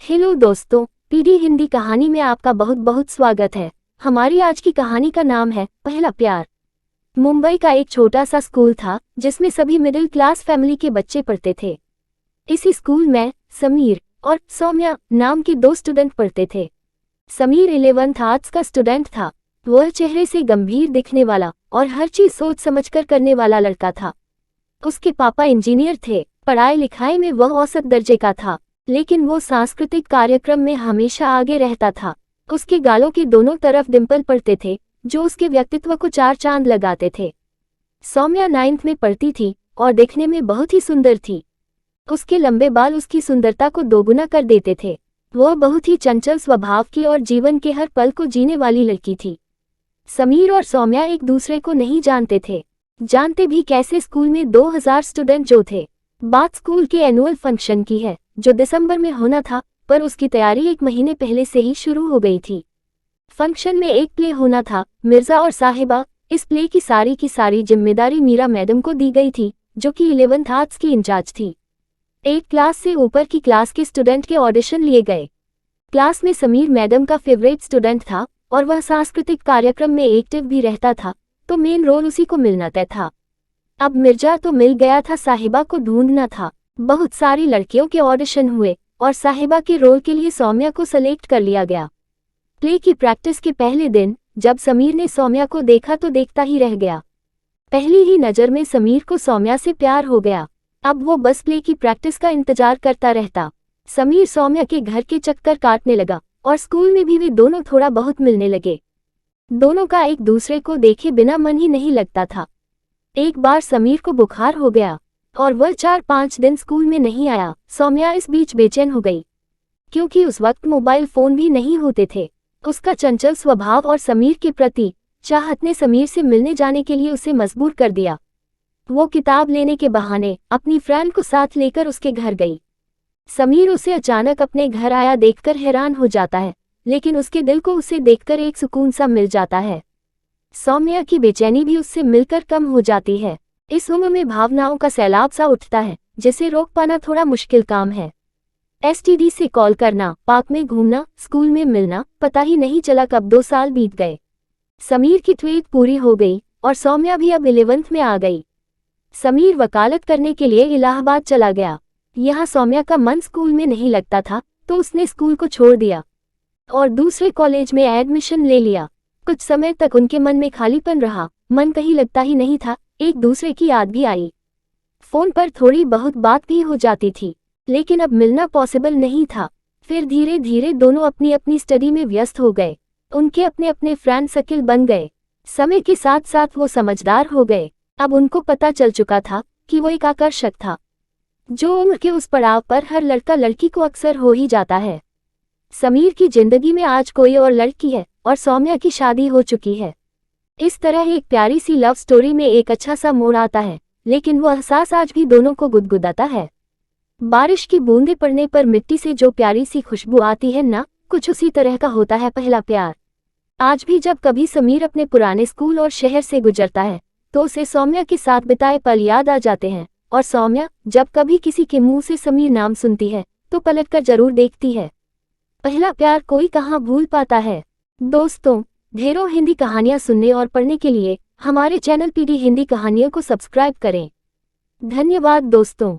Hello दोस्तों, PD Hindi कहानी में आपका बहुत बहुत स्वागत है। हमारी आज की कहानी का नाम है पहला प्यार। मुंबई का एक छोटा सा स्कूल था जिसमें सभी मिडिल क्लास फैमिली के बच्चे पढ़ते थे। इसी स्कूल में समीर और सौम्या नाम के दो स्टूडेंट पढ़ते थे। समीर 11th आर्ट्स का स्टूडेंट था। वह चेहरे से गंभीर दिखने वाला और हर चीज सोच समझकर करने वाला लड़का था। उसके पापा इंजीनियर थे। पढ़ाई लिखाई में वह औसत दर्जे का था, लेकिन वो सांस्कृतिक कार्यक्रम में हमेशा आगे रहता था। उसके गालों के दोनों तरफ डिंपल पड़ते थे जो उसके व्यक्तित्व को चार चांद लगाते थे। सौम्या 9th में पढ़ती थी और देखने में बहुत ही सुंदर थी। उसके लंबे बाल उसकी सुंदरता को दोगुना कर देते थे। वह बहुत ही चंचल स्वभाव की और जीवन के हर पल को जीने वाली लड़की थी। समीर और सौम्या एक दूसरे को नहीं जानते थे, जानते भी कैसे स्कूल में 2000 स्टूडेंट जो थे। बात स्कूल के एनुअल फंक्शन की है जो दिसंबर में होना था, पर उसकी तैयारी एक महीने पहले से ही शुरू हो गई थी। फंक्शन में एक प्ले होना था, मिर्जा और साहिबा। इस प्ले की सारी जिम्मेदारी मीरा मैडम को दी गई थी, जो कि 11th आर्ट्स की इंचार्ज थी। एक क्लास से ऊपर की क्लास के स्टूडेंट के ऑडिशन लिए गए। क्लास में समीर मैडम का फेवरेट स्टूडेंट था और वह सांस्कृतिक कार्यक्रम में एक्टिव भी रहता था, तो मेन रोल उसी को मिलना तय था। अब मिर्जा तो मिल गया था, साहिबा को ढूंढना था। बहुत सारी लड़कियों के ऑडिशन हुए और साहिबा के रोल के लिए सौम्या को सेलेक्ट कर लिया गया। प्ले की प्रैक्टिस के पहले दिन जब समीर ने सौम्या को देखा तो देखता ही रह गया। पहली ही नज़र में समीर को सौम्या से प्यार हो गया। अब वो बस प्ले की प्रैक्टिस का इंतजार करता रहता। समीर सौम्या के घर के चक्कर काटने लगा और स्कूल में भी वे दोनों थोड़ा बहुत मिलने लगे। दोनों का एक दूसरे को देखे बिना मन ही नहीं लगता था। एक बार समीर को बुखार हो गया और वह 4-5 दिन स्कूल में नहीं आया। सौम्या इस बीच बेचैन हो गई, क्योंकि उस वक्त मोबाइल फोन भी नहीं होते थे। उसका चंचल स्वभाव और समीर के प्रति चाहत ने समीर से मिलने जाने के लिए उसे मजबूर कर दिया। वो किताब लेने के बहाने अपनी फ्रेंड को साथ लेकर उसके घर गई। समीर उसे अचानक अपने घर आया देखकर हैरान हो जाता है, लेकिन उसके दिल को उसे देखकर एक सुकून सा मिल जाता है। सौम्या की बेचैनी भी उससे मिलकर कम हो जाती है। इस उम्र में भावनाओं का सैलाब सा उठता है, जिसे रोक पाना थोड़ा मुश्किल काम है। एसटीडी से कॉल करना, पार्क में घूमना, स्कूल में मिलना, पता ही नहीं चला कब 2 साल बीत गए। समीर की ट्वेल्थ पूरी हो गई और सौम्या भी अब 11th में आ गई। समीर वकालत करने के लिए इलाहाबाद चला गया। यहाँ सौम्या का मन स्कूल में नहीं लगता था, तो उसने स्कूल को छोड़ दिया और दूसरे कॉलेज में एडमिशन ले लिया। कुछ समय तक उनके मन में खालीपन रहा, मन कहीं लगता ही नहीं था। एक दूसरे की याद भी आई। फोन पर थोड़ी बहुत बात भी हो जाती थी, लेकिन अब मिलना पॉसिबल नहीं था। फिर धीरे धीरे दोनों अपनी अपनी स्टडी में व्यस्त हो गए। उनके अपने अपने फ्रेंड सर्किल बन गए। समय के साथ साथ वो समझदार हो गए। अब उनको पता चल चुका था कि वो एक आकर्षक था, जो उम्र के उस पड़ाव पर हर लड़का लड़की को अक्सर हो ही जाता है। समीर की जिंदगी में आज कोई और लड़की है और सौम्या की शादी हो चुकी है। इस तरह एक प्यारी सी लव स्टोरी में एक अच्छा सा मोड़ आता है, लेकिन वो एहसास आज भी दोनों को गुदगुदाता है। बारिश की बूंदें पड़ने पर मिट्टी से जो प्यारी सी खुशबू आती है ना, कुछ उसी तरह का होता है पहला प्यार। आज भी जब कभी समीर अपने पुराने स्कूल और शहर से गुजरता है तो उसे सौम्या के साथ बिताए पल याद आ जाते हैं, और सौम्या जब कभी किसी के मुंह से समीर नाम सुनती है तो पलटकर जरूर देखती है। पहला प्यार कोई कहाँ भूल पाता है। दोस्तों, ढेरों हिंदी कहानियां सुनने और पढ़ने के लिए हमारे चैनल पीडी हिंदी कहानियों को सब्सक्राइब करें। धन्यवाद दोस्तों।